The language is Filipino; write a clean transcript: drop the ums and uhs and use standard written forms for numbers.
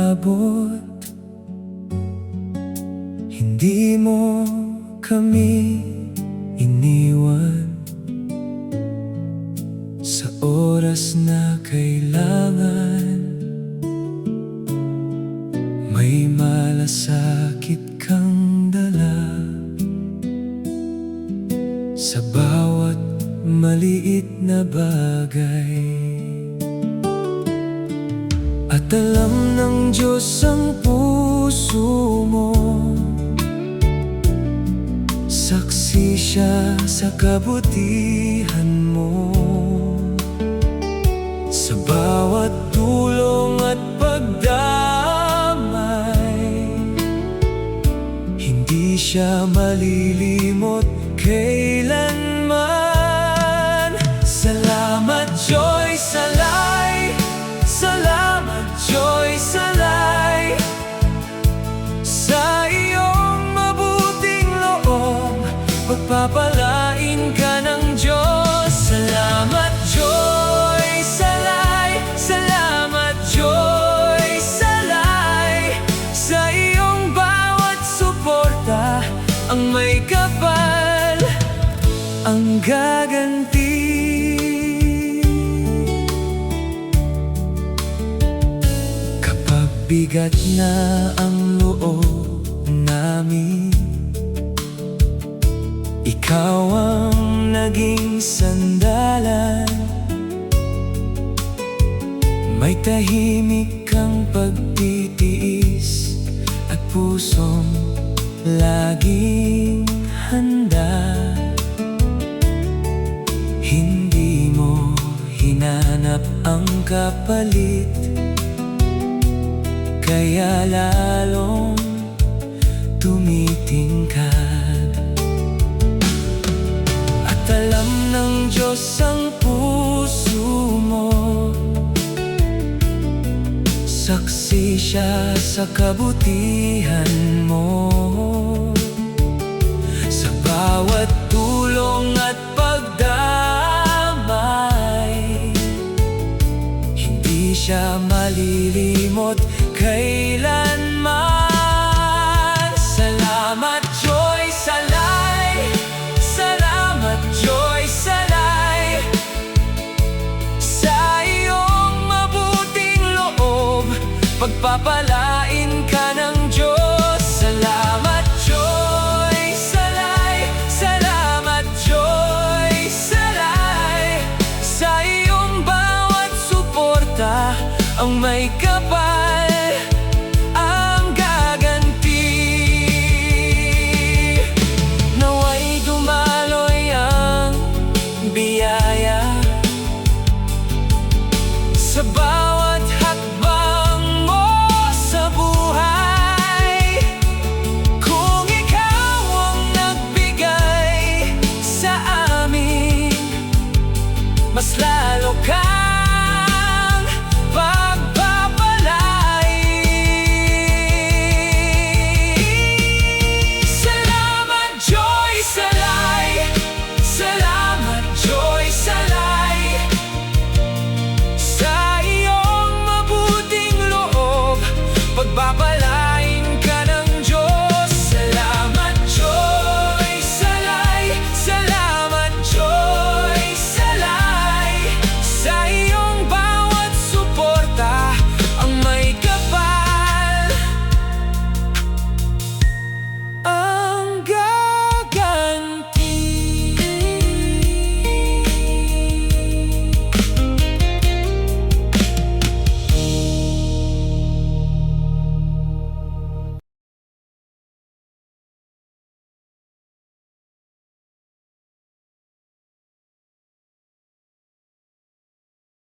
inabot. Hindi mo kami iniwan sa oras na kailangan. May malasakit kang dala sa bawat maliit na bagay. At alam ng Diyos ang puso mo, saksi siya sa kabutihan mo. Sa bawat tulong at pagdamay, hindi siya malilimot kailanman. Salamat Joy Salay, salamat Joy Salay, sa iyong mabuting loob, pagpapalain ka ng Diyos. Salamat Joy Salay, salamat Joy Salay, sa iyong bawat suporta, ang may kapal ang gaganti. Kapag bigat na ang loob namin, ikaw ang naging sandalan. May tahimik kang pagtitiis at pusong laging handa. Hindi mo hinanap ang kapalit, kaya lalong tumitingkad. At alam ng Diyos ang puso mo, saksi siya sa kabutihan mo. Sa bawat tulong at pagdamay, hindi siya malilimot kailanman. Salamat Joy Salay, salamat Joy Salay, sa iyong mabuting loob, pagpapalain ka ng Diyos. Salamat Joy Salay, salamat Joy Salay, sa iyong bawat suporta, ang may kapal ang gaganti. Naway dumaloy ang biyaya sa bawat hakbang mo sa buhay. Kung ikaw ang nagbigay sa amin, mas lalo ka